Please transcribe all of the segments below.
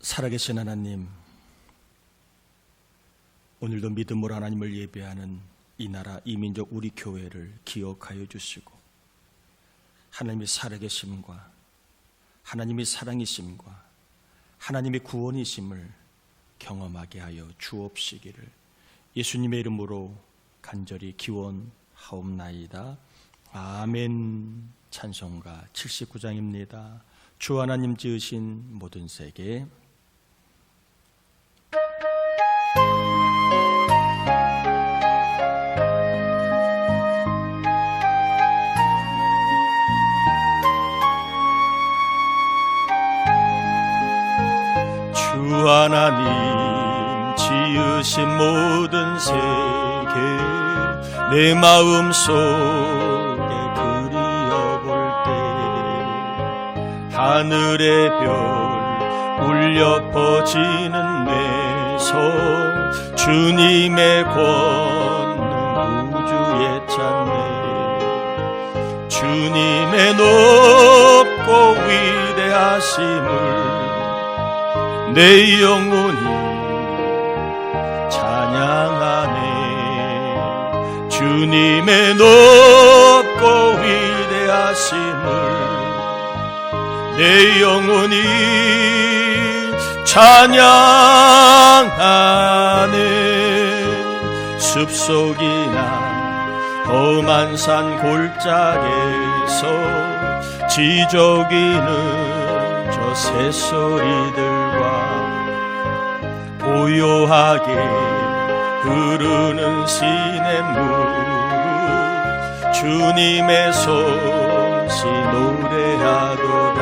살아계신 하나님, 오늘도 믿음으로 하나님을 예배하는 이 나라, 이 민족, 우리 교회를 기억하여 주시고 하나님의 살아계심과 하나님의 사랑이심과 하나님의 구원이심을 경험하게 하여 주옵시기를 예수님의 이름으로 간절히 기원하옵나이다. 아멘. 찬송가 79장입니다. 주 하나님 지으신 모든 세계. 주 하나님 지으신 모든 세계 내 마음 속에 그리어볼 때 하늘의 별 울려 퍼지는 내 손 주님의 권능 우주에 찬네 주님의 높고 위대하심을 내 영혼이 찬양하네 주님의 높고 위대하심을 내 영혼이 찬양하네 숲속이나 험한 산 골짜기에서 지저귀는 저 새소리들과 고요하게 흐르는 시냇물 주님의 솜씨 노래하도다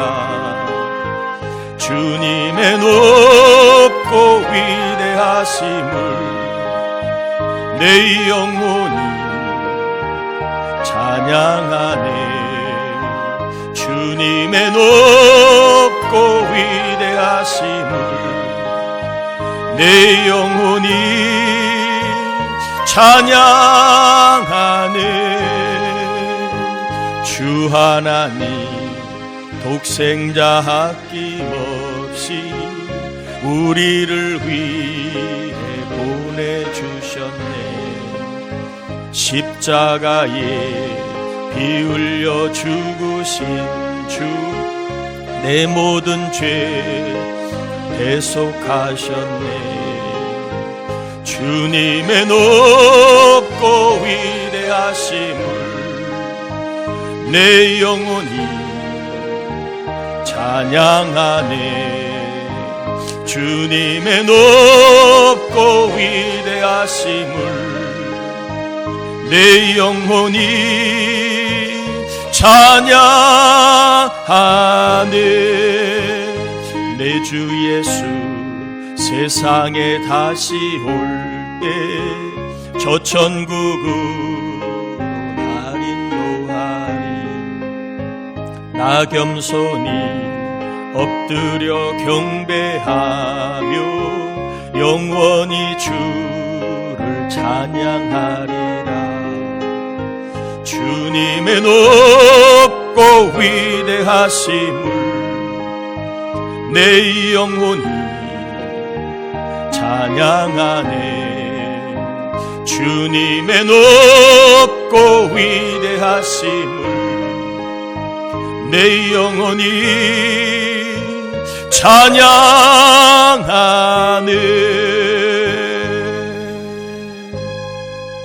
주님의 높고 위대하심을 내 영혼이 찬양하네 주님의 높고 위대하심을 내 영혼이 찬양하네 주 하나님 독생자 아낌없이 우리를 위해 보내주셨네 십자가에 피 흘려 죽으신 주 내 모든 죄 대속하셨네 주님의 높고 위대하심을 내 영혼이 찬양하네 주님의 높고 위대하심을 내 영혼이 찬양하네 내 주 예수 세상에 다시 올 때 저 천국으로 날 인도하리 나 겸손히 엎드려 경배하며 영원히 주를 찬양하리라 주님의 높고 위대하심을 내 영혼이 찬양하네 주님의 높고 위대하심을 내 영혼이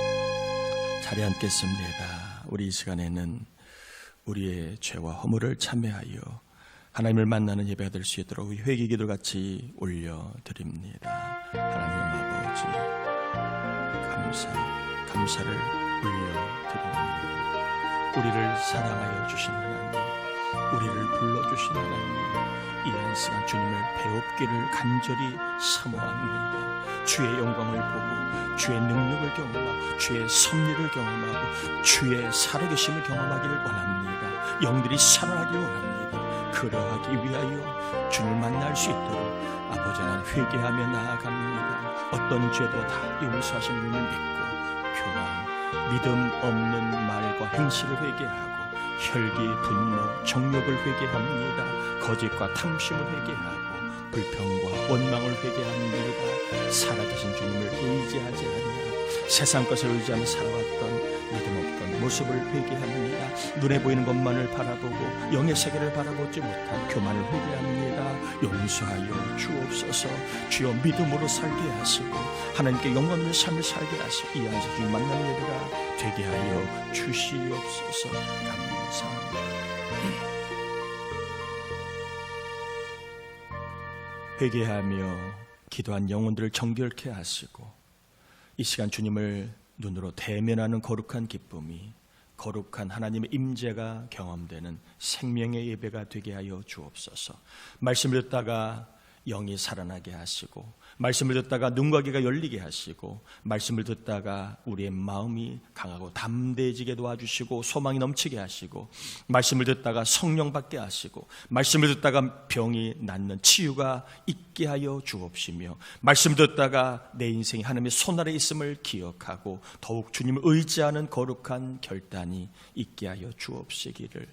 찬양하네 자리에 앉겠습니다. 우리 이 시간에는 우리의 죄와 허물을 참회하여 하나님을 만나는 예배가 될 수 있도록 회개 기도 같이 올려드립니다. 하나님 아버지 감사를 올려드립니다. 우리를 사랑하여 주신 하나님 우리를 불러주신 하나님 이 한 시간 주님을 배웁기를 간절히 사모합니다. 주의 영광을 보고 주의 능력을 경험하고 주의 섭리를 경험하고 주의 살아계심을 경험하기를 원합니다. 영들이 살아나기를 원합니다. 그러하기 위하여 주님을 만날 수 있도록 아버지 하나님 회개하며 나아갑니다. 어떤 죄도 다 용서하신 주님을 믿고 교만, 믿음 없는 말과 행실을 회개하고 혈기, 분노, 정욕을 회개합니다. 거짓과 탐심을 회개하고 불평과 원망을 회개합니다. 살아계신 주님을 의지하지 않으며 세상 것을 의지하며 살아왔던 믿음 없던 모습을 회개합니다. 눈에 보이는 것만을 바라보고 영의 세계를 바라보지 못한 교만을 회개합니다. 용서하여 주옵소서. 주여 믿음으로 살게 하시고 하나님께 영광 있는 삶을 살게 하시고 이 안에서 주님 만나는 예배가 되게 하여 주시옵소서. 감사합니다. 회개하며 기도한 영혼들을 정결케 하시고 이 시간 주님을 눈으로 대면하는 거룩한 기쁨이, 거룩한 하나님의 임재가 경험되는 생명의 예배가 되게 하여 주옵소서. 말씀을 듣다가 영이 살아나게 하시고, 말씀을 듣다가 눈과 귀가 열리게 하시고, 말씀을 듣다가 우리의 마음이 강하고 담대해지게 도와주시고 소망이 넘치게 하시고, 말씀을 듣다가 성령 받게 하시고, 말씀을 듣다가 병이 낫는 치유가 있게 하여 주옵시며, 말씀을 듣다가 내 인생이 하나님의 손 아래 있음을 기억하고 더욱 주님을 의지하는 거룩한 결단이 있게 하여 주옵시기를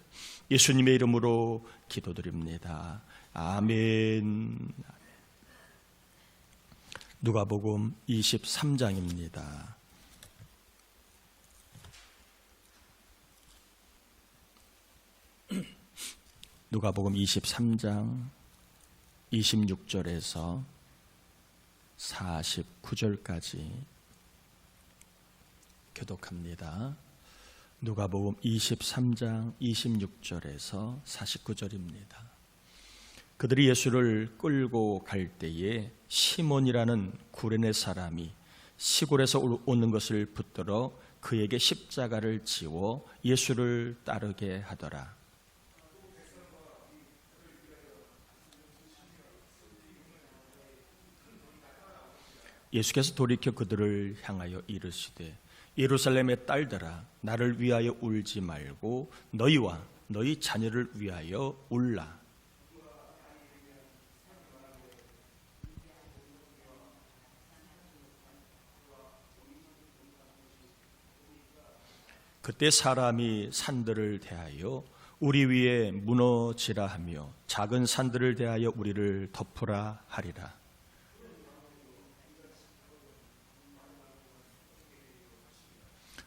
예수님의 이름으로 기도드립니다. 아멘. 누가복음 23장입니다. 누가복음 23장 26절에서 49절까지 교독합니다. 누가복음 23장 26절에서 49절입니다. 그들이 예수를 끌고 갈 때에 시몬이라는 구레네 사람이 시골에서 오는 것을 붙들어 그에게 십자가를 지워 예수를 따르게 하더라. 예수께서 돌이켜 그들을 향하여 이르시되 예루살렘의 딸들아 나를 위하여 울지 말고 너희와 너희 자녀를 위하여 울라. 그때 사람이 산들을 대하여 우리 위에 무너지라 하며 작은 산들을 대하여 우리를 덮으라 하리라.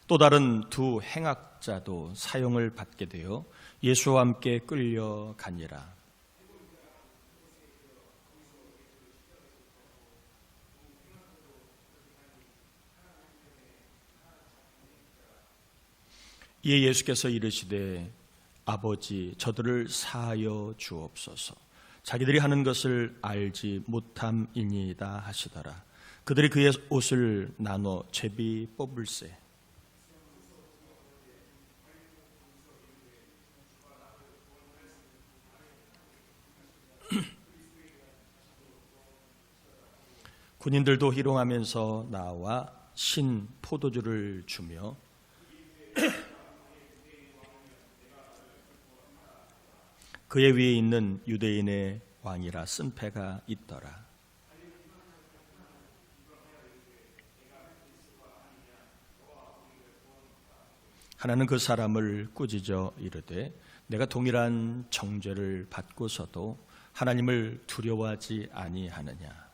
또 다른 두 행악자도 사형을 받게 되어 예수와 함께 끌려가니라. 이에 예수께서 이르시되 아버지 저들을 사하여 주옵소서. 자기들이 하는 것을 알지 못함이니이다 하시더라. 그들이 그의 옷을 나눠 제비 뽑을세. 군인들도 희롱하면서 나와 신 포도주를 주며 그의 위에 있는 유대인의 왕이라 쓴 패가 있더라. 하나는 그 사람을 꾸짖어 이르되 내가 동일한 정죄를 받고서도 하나님을 두려워하지 아니하느냐.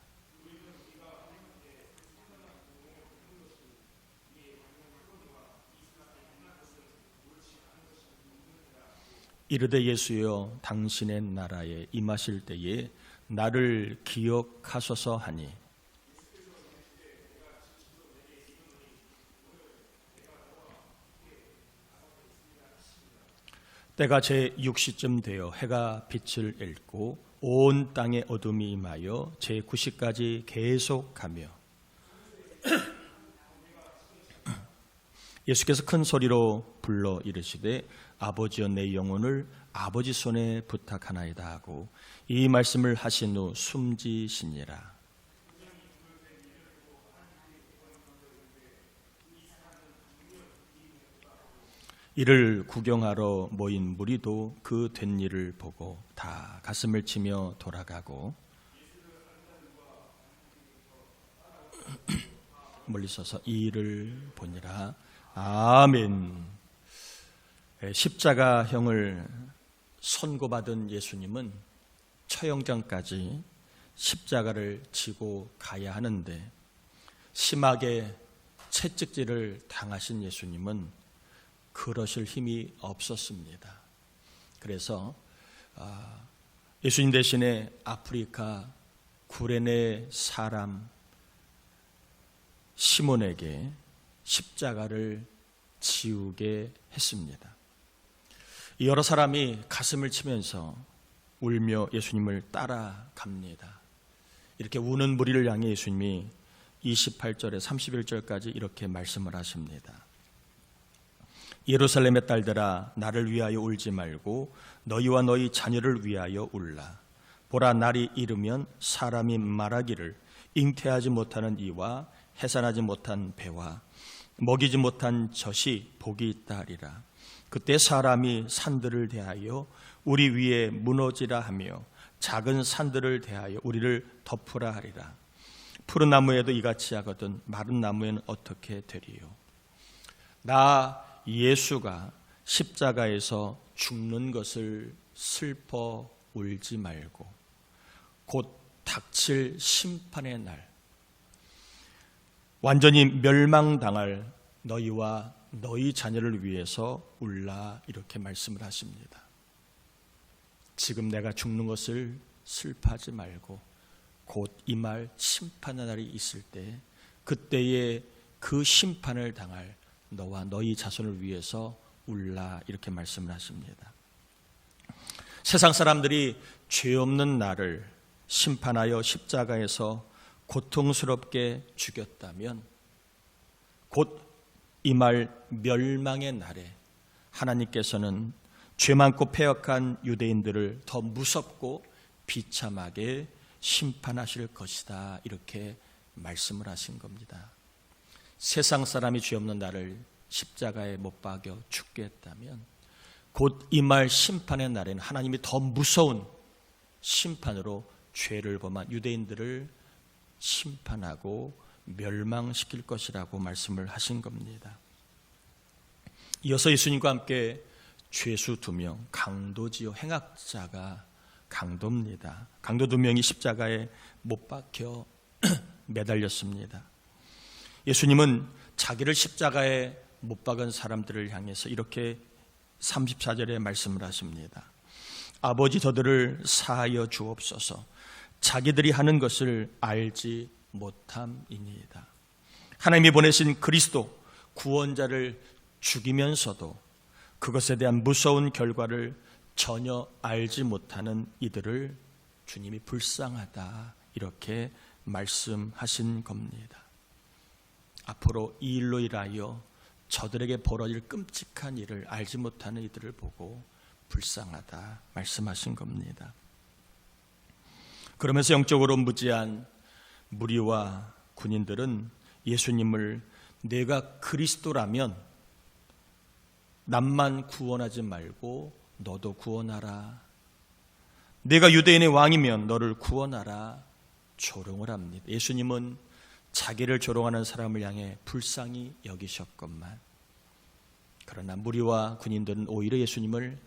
이르되 예수여 당신의 나라에 임하실 때에 나를 기억하소서 하니 때가 제6시쯤 되어 해가 빛을 잃고 온 땅에 어둠이 임하여 제9시까지 계속가며 예수께서 큰 소리로 불러 이르시되 아버지여 내 영혼을 아버지 손에 부탁하나이다 하고 이 말씀을 하신 후 숨지시니라. 이를 구경하러 모인 무리도 그 된 일을 보고 다 가슴을 치며 돌아가고 멀리 서서 이 일을 보니라. 아멘. 십자가형을 선고받은 예수님은 처형장까지 십자가를 지고 가야 하는데 심하게 채찍질을 당하신 예수님은 그러실 힘이 없었습니다. 그래서 예수님 대신에 아프리카 구레네 사람 시몬에게 십자가를 지우게 했습니다. 여러 사람이 가슴을 치면서 울며 예수님을 따라갑니다. 이렇게 우는 무리를 향해 예수님이 28절에 31절까지 이렇게 말씀을 하십니다. 예루살렘의 딸들아, 나를 위하여 울지 말고 너희와 너희 자녀를 위하여 울라. 보라, 날이 이르면 사람이 말하기를 잉태하지 못하는 이와 해산하지 못한 배와 먹이지 못한 젖이 복이 있다 하리라. 그때 사람이 산들을 대하여 우리 위에 무너지라 하며 작은 산들을 대하여 우리를 덮으라 하리라. 푸른 나무에도 이같이 하거든 마른 나무에는 어떻게 되리요. 나 예수가 십자가에서 죽는 것을 슬퍼 울지 말고 곧 닥칠 심판의 날, 완전히 멸망당할 너희와 너희 자녀를 위해서 울라, 이렇게 말씀을 하십니다. 지금 내가 죽는 것을 슬퍼하지 말고 곧 이 말 심판의 날이 있을 때 그때에 그 심판을 당할 너와 너희 자손을 위해서 울라, 이렇게 말씀을 하십니다. 세상 사람들이 죄 없는 나를 심판하여 십자가에서 고통스럽게 죽였다면 곧 이 말 멸망의 날에 하나님께서는 죄 많고 패역한 유대인들을 더 무섭고 비참하게 심판하실 것이다, 이렇게 말씀을 하신 겁니다. 세상 사람이 죄 없는 나를 십자가에 못 박여 죽게 했다면 곧 이 말 심판의 날에는 하나님이 더 무서운 심판으로 죄를 범한 유대인들을 심판하고 멸망시킬 것이라고 말씀을 하신 겁니다. 이어서 예수님과 함께 죄수 2명, 강도지요 행악자가 강도입니다. 강도 2명이 십자가에 못 박혀 매달렸습니다. 예수님은 자기를 십자가에 못 박은 사람들을 향해서 이렇게 34절에 말씀을 하십니다. 아버지, 저들을 사하여 주옵소서. 자기들이 하는 것을 알지 못함이니이다. 하나님이 보내신 그리스도 구원자를 죽이면서도 그것에 대한 무서운 결과를 전혀 알지 못하는 이들을 주님이 불쌍하다, 이렇게 말씀하신 겁니다. 앞으로 이 일로 인하여 저들에게 벌어질 끔찍한 일을 알지 못하는 이들을 보고 불쌍하다 말씀하신 겁니다. 그러면서 영적으로 무지한 무리와 군인들은 예수님을 내가 그리스도라면 남만 구원하지 말고 너도 구원하라, 내가 유대인의 왕이면 너를 구원하라 조롱을 합니다. 예수님은 자기를 조롱하는 사람을 향해 불쌍히 여기셨건만 그러나 무리와 군인들은 오히려 예수님을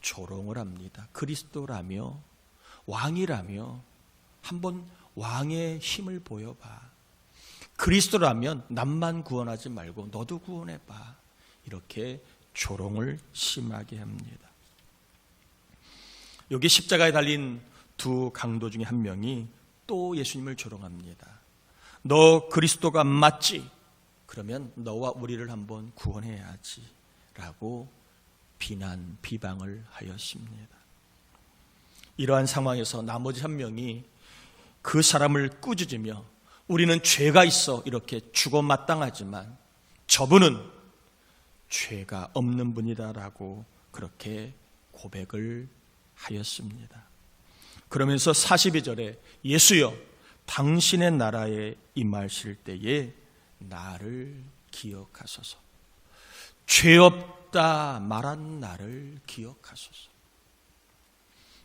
조롱을 합니다. 그리스도라며 왕이라며 한번 왕의 힘을 보여봐. 그리스도라면 남만 구원하지 말고 너도 구원해봐. 이렇게 조롱을 심하게 합니다. 여기 십자가에 달린 2 강도 중에 한 명이 또 예수님을 조롱합니다. 너 그리스도가 맞지? 그러면 너와 우리를 한번 구원해야지 라고 비방을 하였습니다. 이러한 상황에서 나머지 한 명이 그 사람을 꾸짖으며 우리는 죄가 있어 이렇게 죽어 마땅하지만 저분은 죄가 없는 분이다라고 그렇게 고백을 하였습니다. 그러면서 42절에 예수여 당신의 나라에 임하실 때에 나를 기억하소서. 죄 없다 말한 나를 기억하소서.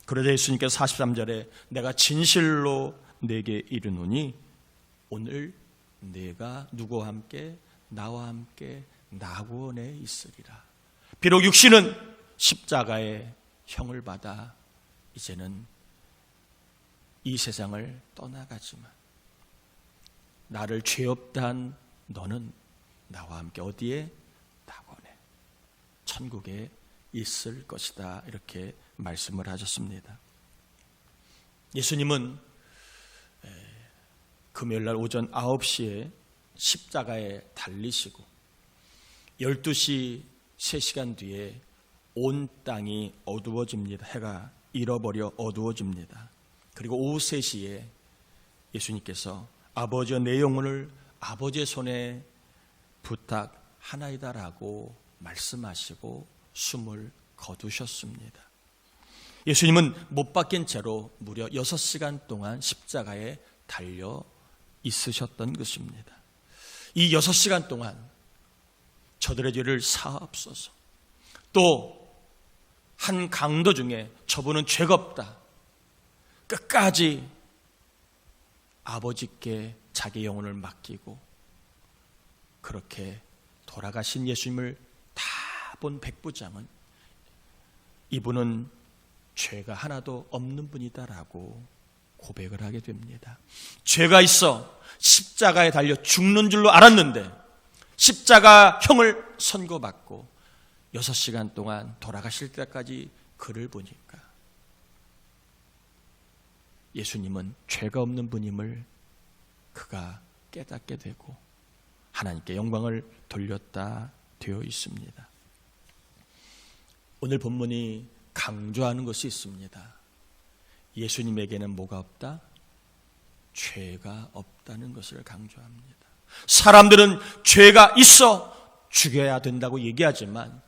그러자 예수님께서 43절에 내가 진실로 내게 이르노니 오늘 내가 누구와 함께 나와 함께 낙원에 있으리라. 비록 육신은 십자가의 형을 받아 이제는 이 세상을 떠나가지만 나를 죄 없다 한 너는 나와 함께 어디에? 낙원에, 천국에 있을 것이다. 이렇게 말씀을 하셨습니다. 예수님은 금요일날 오전 9시에 십자가에 달리시고 12시 3시간 뒤에 온 땅이 어두워집니다. 해가 잃어버려 어두워집니다. 그리고 오후 3시에 예수님께서 아버지여 내 영혼을 아버지의 손에 부탁하나이다라고 말씀하시고 숨을 거두셨습니다. 예수님은 못 박힌 채로 무려 6시간 동안 십자가에 달려 있으셨던 것입니다. 이 6시간 동안 저들의 죄를 사하옵소서, 또 한 강도 중에 저분은 죄가 없다, 끝까지 아버지께 자기 영혼을 맡기고 그렇게 돌아가신 예수님을 다 본 백부장은 이분은 죄가 하나도 없는 분이다라고 고백을 하게 됩니다. 죄가 있어 십자가에 달려 죽는 줄로 알았는데 십자가형을 선고받고 6시간 동안 돌아가실 때까지 그를 보니까 예수님은 죄가 없는 분임을 그가 깨닫게 되고 하나님께 영광을 돌렸다 되어 있습니다. 오늘 본문이 강조하는 것이 있습니다. 예수님에게는 뭐가 없다? 죄가 없다는 것을 강조합니다. 사람들은 죄가 있어 죽여야 된다고 얘기하지만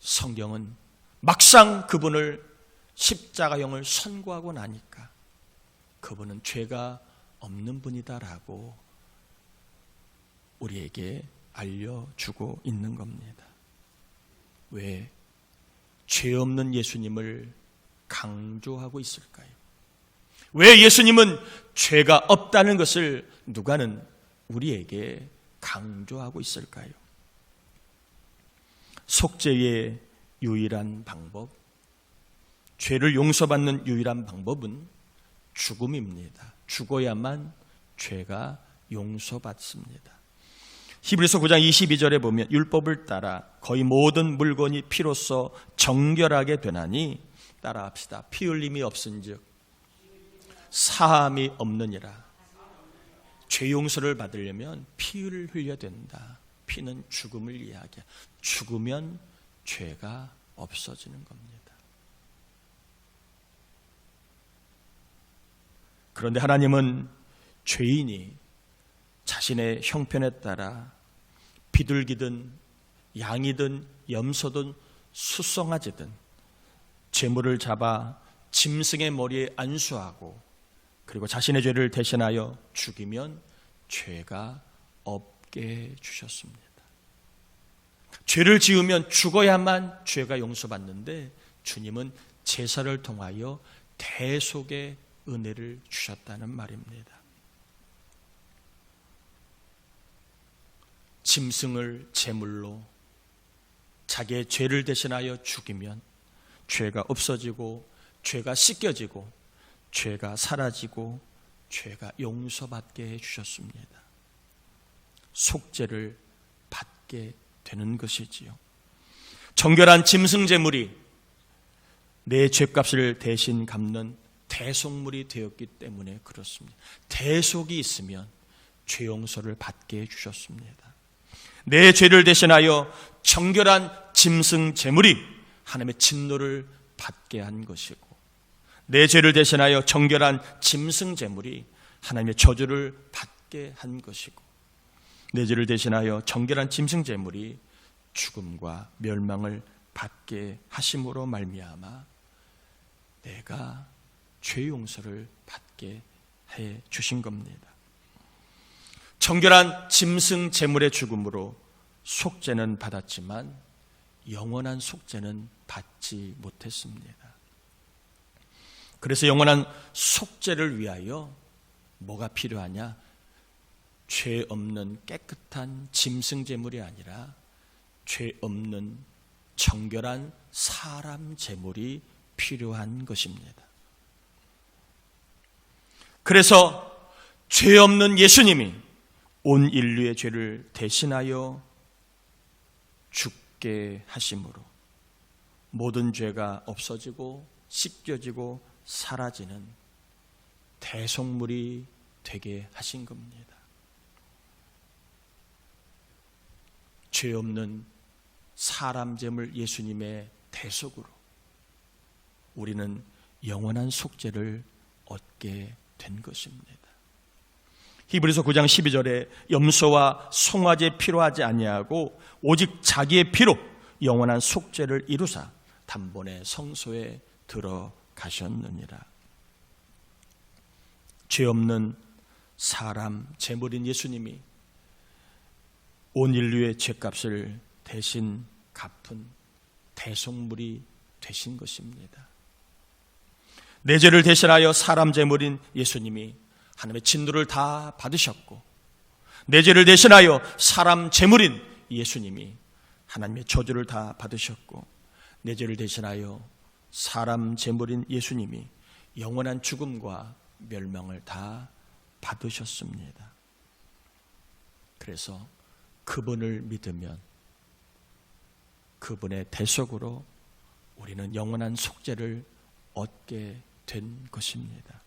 성경은 막상 그분을 십자가형을 선고하고 나니까 그분은 죄가 없는 분이다라고 우리에게 알려주고 있는 겁니다. 왜 죄 없는 예수님을 강조하고 있을까요? 왜 예수님은 죄가 없다는 것을 누가는 우리에게 강조하고 있을까요? 속죄의 유일한 방법, 죄를 용서받는 유일한 방법은 죽음입니다. 죽어야만 죄가 용서받습니다. 히브리서 9장 22절에 보면 율법을 따라 거의 모든 물건이 피로써 정결하게 되나니, 따라합시다. 피 흘림이 없은즉 사함이 없느니라. 죄 용서를 받으려면 피를 흘려야 된다. 피는 죽음을 이야기해. 죽으면 죄가 없어지는 겁니다. 그런데 하나님은 죄인이 자신의 형편에 따라 비둘기든 양이든 염소든 수송아지든 재물을 잡아 짐승의 머리에 안수하고 그리고 자신의 죄를 대신하여 죽이면 죄가 없게 주셨습니다. 죄를 지으면 죽어야만 죄가 용서받는데 주님은 제사를 통하여 대속의 은혜를 주셨다는 말입니다. 짐승을 제물로 자기의 죄를 대신하여 죽이면 죄가 없어지고 죄가 씻겨지고 죄가 사라지고 죄가 용서받게 해주셨습니다. 속죄를 받게 되는 것이지요. 정결한 짐승 제물이 내 죄값을 대신 갚는 대속물이 되었기 때문에 그렇습니다. 대속이 있으면 죄 용서를 받게 해주셨습니다. 내 죄를 대신하여 정결한 짐승 제물이 하나님의 진노를 받게 한 것이고, 내 죄를 대신하여 정결한 짐승 제물이 하나님의 저주를 받게 한 것이고, 내 죄를 대신하여 정결한 짐승 제물이 죽음과 멸망을 받게 하심으로 말미암아 내가 죄 용서를 받게 해 주신 겁니다. 정결한 짐승 제물의 죽음으로 속죄는 받았지만 영원한 속죄는 받지 못했습니다. 그래서 영원한 속죄를 위하여 뭐가 필요하냐? 죄 없는 깨끗한 짐승 제물이 아니라 죄 없는 정결한 사람 제물이 필요한 것입니다. 그래서 죄 없는 예수님이 온 인류의 죄를 대신하여 죽게 하심으로 모든 죄가 없어지고 씻겨지고 사라지는 대속물이 되게 하신 겁니다. 죄 없는 사람 제물 예수님의 대속으로 우리는 영원한 속죄를 얻게 된 것입니다. 히브리서 9장 12절에 염소와 송아지의 피로 하지 아니하고 오직 자기의 피로 영원한 속죄를 이루사 단번에 성소에 들어가셨느니라. 죄 없는 사람 제물인 예수님이 온 인류의 죄값을 대신 갚은 대속물이 되신 것입니다. 내 죄를 대신하여 사람 제물인 예수님이 하나님의 진노를 다 받으셨고, 내 죄를 대신하여 사람 제물인 예수님이 하나님의 저주를 다 받으셨고, 내 죄를 대신하여 사람 제물인 예수님이 영원한 죽음과 멸망을 다 받으셨습니다. 그래서 그분을 믿으면 그분의 대속으로 우리는 영원한 속죄를 얻게 된 것입니다.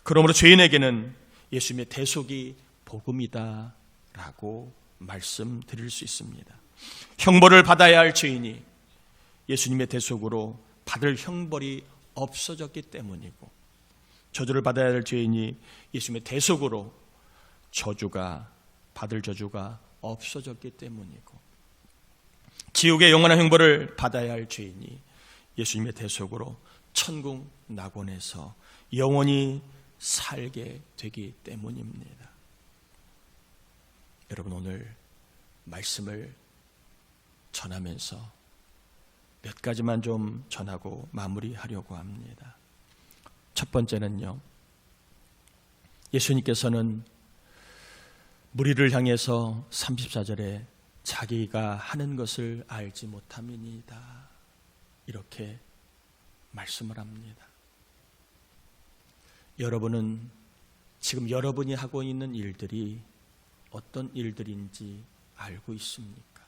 그러므로 죄인에게는 예수님의 대속이 복음이다 라고 말씀드릴 수 있습니다. 형벌을 받아야 할 죄인이 예수님의 대속으로 받을 형벌이 없어졌기 때문이고, 저주를 받아야 할 죄인이 예수님의 대속으로 받을 저주가 없어졌기 때문이고, 지옥의 영원한 형벌을 받아야 할 죄인이 예수님의 대속으로 천국 낙원에서 영원히 살게 되기 때문입니다. 여러분, 오늘 말씀을 전하면서 몇 가지만 좀 전하고 마무리하려고 합니다. 첫 번째는요, 예수님께서는 무리를 향해서 34절에 자기가 하는 것을 알지 못함이니이다 이렇게 말씀을 합니다. 여러분은 지금 여러분이 하고 있는 일들이 어떤 일들인지 알고 있습니까?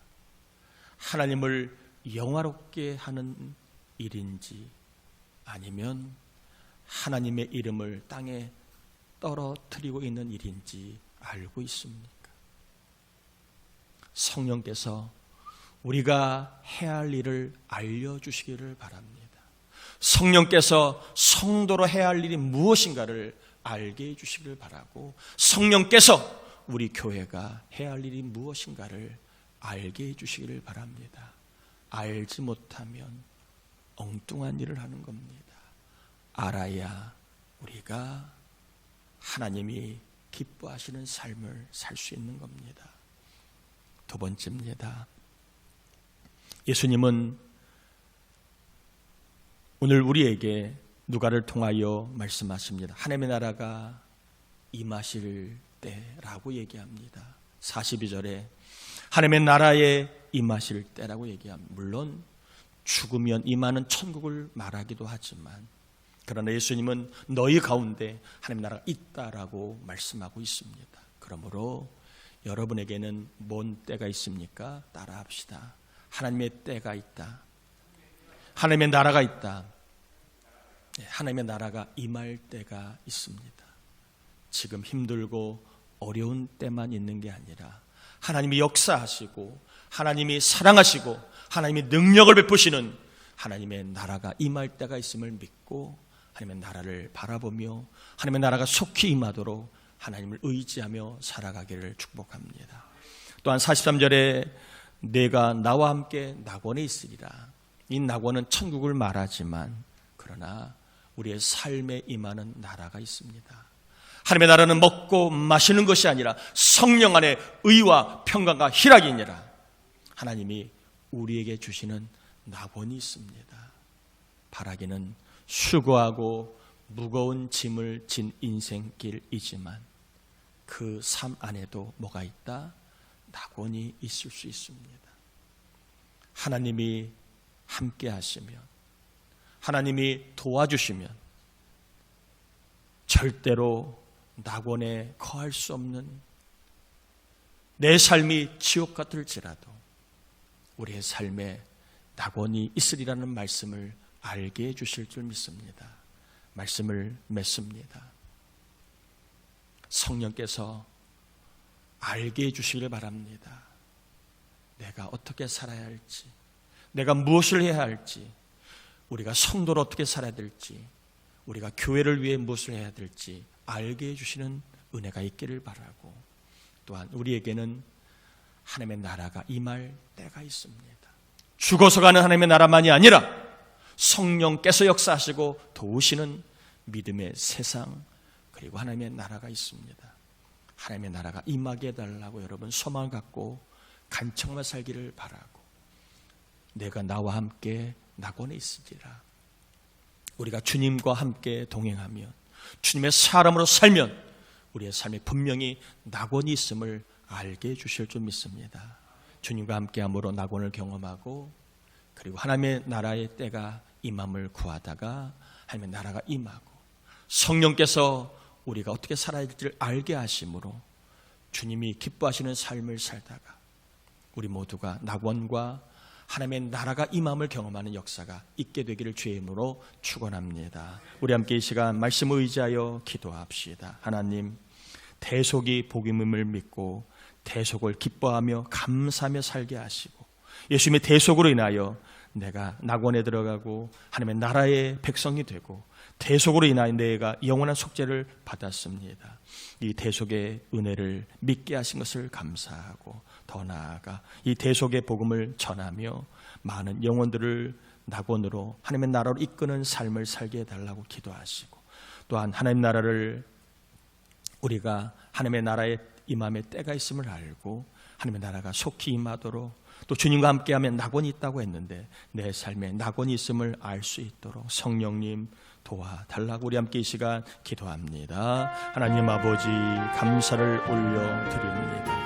하나님을 영화롭게 하는 일인지 아니면 하나님의 이름을 땅에 떨어뜨리고 있는 일인지 알고 있습니까? 성령께서 우리가 해야 할 일을 알려주시기를 바랍니다. 성령께서 성도로 해야 할 일이 무엇인가를 알게 해주시기를 바라고, 성령께서 우리 교회가 해야 할 일이 무엇인가를 알게 해주시기를 바랍니다. 알지 못하면 엉뚱한 일을 하는 겁니다. 알아야 우리가 하나님이 기뻐하시는 삶을 살 수 있는 겁니다. 두 번째입니다. 예수님은 오늘 우리에게 누가를 통하여 말씀하십니다. 하나님의 나라가 임하실 때라고 얘기합니다. 42절에 하나님의 나라에 임하실 때라고 얘기합니다. 물론 죽으면 임하는 천국을 말하기도 하지만, 그러나 예수님은 너희 가운데 하나님의 나라가 있다라고 말씀하고 있습니다. 그러므로 여러분에게는 뭔 때가 있습니까? 따라합시다. 하나님의 때가 있다. 하나님의 나라가 있다. 하나님의 나라가 임할 때가 있습니다. 지금 힘들고 어려운 때만 있는 게 아니라 하나님이 역사하시고 하나님이 사랑하시고 하나님이 능력을 베푸시는 하나님의 나라가 임할 때가 있음을 믿고 하나님의 나라를 바라보며 하나님의 나라가 속히 임하도록 하나님을 의지하며 살아가기를 축복합니다. 또한 43절에 내가 나와 함께 낙원에 있으리라. 이 낙원은 천국을 말하지만 그러나 우리의 삶에 임하는 나라가 있습니다. 하나님의 나라는 먹고 마시는 것이 아니라 성령 안에 의와 평강과 희락이니라. 하나님이 우리에게 주시는 낙원이 있습니다. 바라기는 수고하고 무거운 짐을 진 인생길이지만 그 삶 안에도 뭐가 있다? 낙원이 있을 수 있습니다. 하나님이 함께 하시면, 하나님이 도와주시면 절대로 낙원에 거할 수 없는 내 삶이 지옥 같을지라도 우리의 삶에 낙원이 있으리라는 말씀을 알게 해주실 줄 믿습니다. 말씀을 맺습니다. 성령께서 알게 해주시길 바랍니다. 내가 어떻게 살아야 할지, 내가 무엇을 해야 할지, 우리가 성도로 어떻게 살아야 될지, 우리가 교회를 위해 무엇을 해야 될지 알게 해주시는 은혜가 있기를 바라고, 또한 우리에게는 하나님의 나라가 임할 때가 있습니다. 죽어서 가는 하나님의 나라만이 아니라 성령께서 역사하시고 도우시는 믿음의 세상, 그리고 하나님의 나라가 있습니다. 하나님의 나라가 임하게 해달라고 여러분 소망을 갖고 간청만 살기를 바라고, 내가 나와 함께 낙원에 있으리라. 우리가 주님과 함께 동행하면, 주님의 사람으로 살면 우리의 삶에 분명히 낙원이 있음을 알게 해주실 줄 믿습니다. 주님과 함께함으로 낙원을 경험하고, 그리고 하나님의 나라의 때가 임함을 구하다가 하나님의 나라가 임하고, 성령께서 우리가 어떻게 살아야 될지를 알게 하심으로 주님이 기뻐하시는 삶을 살다가 우리 모두가 낙원과 하나님의 나라가 임함을 경험하는 역사가 있게 되기를 주의 이름으로 축원합니다. 우리 함께 이 시간 말씀을 의지하여 기도합시다. 하나님, 대속이 복임을 믿고 대속을 기뻐하며 감사하며 살게 하시고, 예수님의 대속으로 인하여 내가 낙원에 들어가고 하나님의 나라의 백성이 되고, 대속으로 인하여 내가 영원한 속죄를 받았습니다. 이 대속의 은혜를 믿게 하신 것을 감사하고, 더 나아가 이 대속의 복음을 전하며 많은 영혼들을 낙원으로 하나님의 나라로 이끄는 삶을 살게 해달라고 기도하시고, 또한 하나님 나라를 우리가 하나님의 나라에 임함의 때가 있음을 알고 하나님의 나라가 속히 임하도록, 또 주님과 함께하면 낙원이 있다고 했는데 내 삶에 낙원이 있음을 알 수 있도록 성령님 도와달라고 우리 함께 이 시간 기도합니다. 하나님 아버지, 감사를 올려드립니다.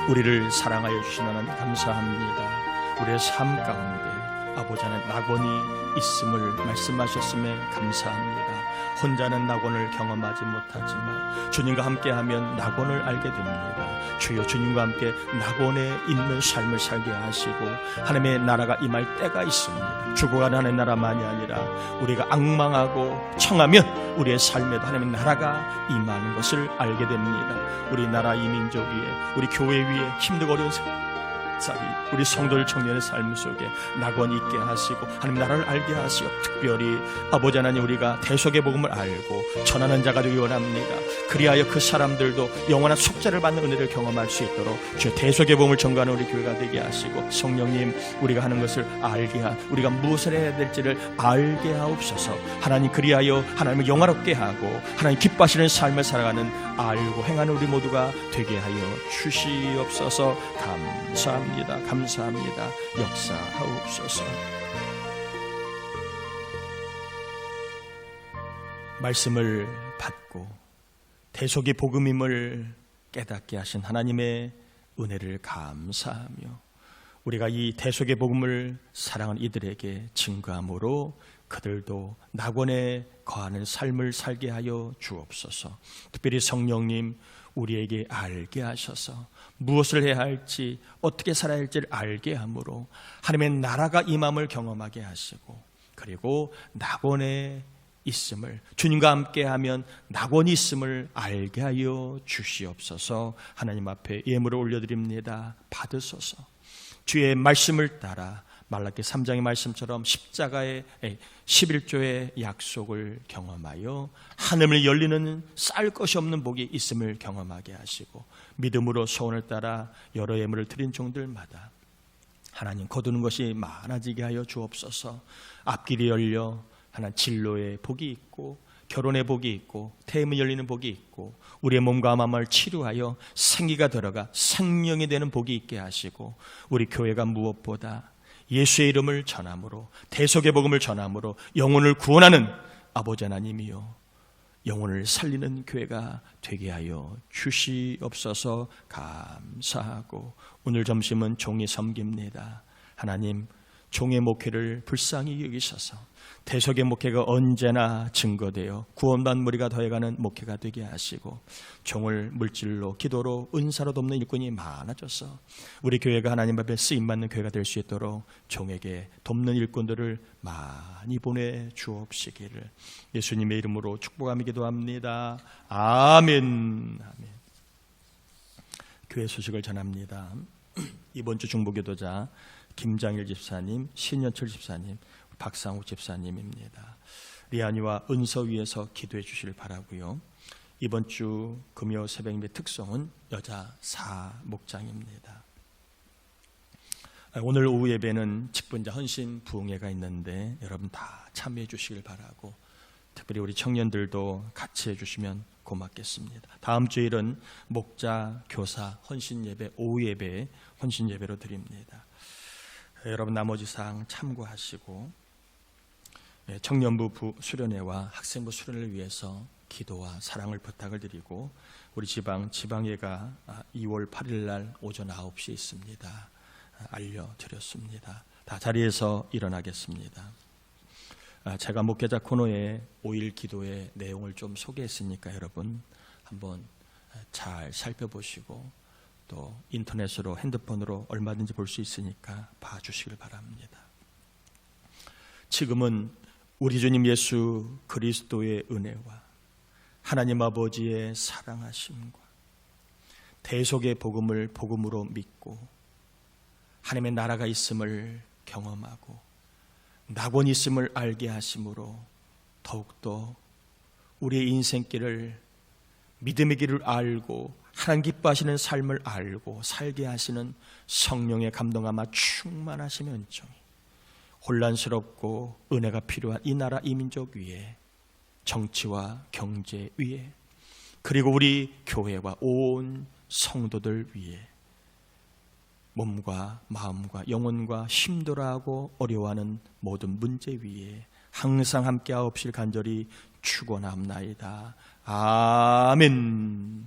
우리를 사랑하여 주신 하나님 감사합니다. 우리의 삶 가운데 아버지 하나님 낙원이 있음을 말씀하셨음에 감사합니다. 혼자는 낙원을 경험하지 못하지만 주님과 함께하면 낙원을 알게 됩니다. 주여, 주님과 함께 낙원에 있는 삶을 살게 하시고 하나님의 나라가 임할 때가 있습니다. 죽어가는 하나님의 나라만이 아니라 우리가 악망하고 청하면 우리의 삶에도 하나님의 나라가 임하는 것을 알게 됩니다. 우리 나라 이 민족 위에, 우리 교회 위에 힘들고 어려운 우리 성도들 청년의 삶 속에 낙원이 있게 하시고 하나님 나라를 알게 하시고, 특별히 아버지 하나님 우리가 대속의 복음을 알고 전하는 자가 되기 원합니다. 그리하여 그 사람들도 영원한 속죄를 받는 은혜를 경험할 수 있도록 주의 대속의 복음을 전가하는 우리 교회가 되게 하시고, 성령님 우리가 하는 것을 알게 우리가 무엇을 해야 될지를 알게 하옵소서. 하나님, 그리하여 하나님을 영화롭게 하고 하나님 기뻐하시는 삶을 살아가는 알고 행하는 우리 모두가 되게 하여 주시옵소서. 감사합니다. 역사하옵소서. 말씀을 받고 대속의 복음임을 깨닫게 하신 하나님의 은혜를 감사하며, 우리가 이 대속의 복음을 사랑하는 이들에게 증거함으로 그들도 낙원에 거하는 삶을 살게 하여 주옵소서. 특별히 성령님 우리에게 알게 하셔서 무엇을 해야 할지, 어떻게 살아야 할지를 알게 함으로 하나님의 나라가 임함을 경험하게 하시고, 그리고 낙원에 있음을, 주님과 함께하면 낙원이 있음을 알게 하여 주시옵소서. 하나님 앞에 예물을 올려드립니다. 받으소서. 주의 말씀을 따라 말라기 3장의 말씀처럼 십자가의 11조의 약속을 경험하여 하늘을 열리는 쌀 것이 없는 복이 있음을 경험하게 하시고, 믿음으로 소원을 따라 여러 예물을 드린 종들마다 하나님 거두는 것이 많아지게 하여 주옵소서. 앞길이 열려 하나님 진로의 복이 있고, 결혼의 복이 있고, 태임이 열리는 복이 있고, 우리의 몸과 마음을 치료하여 생기가 들어가 생명이 되는 복이 있게 하시고, 우리 교회가 무엇보다 예수의 이름을 전함으로, 대속의 복음을 전함으로 영혼을 구원하는 아버지 하나님이요, 영혼을 살리는 교회가 되게 하여 주시옵소서. 감사하고 오늘 점심은 종이 섬깁니다. 하나님, 종의 목회를 불쌍히 여기셔서 대속의 목회가 언제나 증거되어 구원받은 무리가 더해가는 목회가 되게 하시고 종을 물질로 기도로 은사로 돕는 일꾼이 많아져서 우리 교회가 하나님 앞에 쓰임받는 교회가 될 수 있도록 종에게 돕는 일꾼들을 많이 보내주옵시기를 예수님의 이름으로 축복하며 기도합니다. 아멘. 아멘. 교회 소식을 전합니다. 이번 주 중보기도자 김장일 집사님, 신현철 집사님, 박상욱 집사님입니다. 리안이와 은서 위에서 기도해 주시길 바라고요. 이번 주 금요 새벽의 특성은 여자 사목장입니다. 오늘 오후 예배는 직분자 헌신 부흥회가 있는데 여러분 다 참여해 주시길 바라고 특별히 우리 청년들도 같이 해주시면 고맙겠습니다. 다음 주일은 목자, 교사, 헌신 예배, 오후 예배 헌신 예배로 드립니다. 여러분 나머지 사항 참고하시고 청년부 수련회와 학생부 수련회를 위해서 기도와 사랑을 부탁을 드리고 우리 지방예가 2월 8일 날 오전 9시에 있습니다. 알려드렸습니다. 다 자리에서 일어나겠습니다. 제가 목회자 코너에 5일 기도의 내용을 좀 소개했으니까 여러분 한번 잘 살펴보시고 또 인터넷으로 핸드폰으로 얼마든지 볼 수 있으니까 봐주시길 바랍니다. 지금은 우리 주님 예수 그리스도의 은혜와 하나님 아버지의 사랑하심과 대속의 복음을 복음으로 믿고 하나님의 나라가 있음을 경험하고 낙원이 있음을 알게 하심으로 더욱더 우리의 인생길을 믿음의 길을 알고 하나님 기뻐하시는 삶을 알고 살게 하시는 성령의 감동함아 충만하시며 은총이 혼란스럽고 은혜가 필요한 이 나라 이 민족 위에 정치와 경제 위에 그리고 우리 교회와 온 성도들 위에 몸과 마음과 영혼과 힘들어하고 어려워하는 모든 문제 위에 항상 함께하옵실 간절히 축원합나이다. 아멘.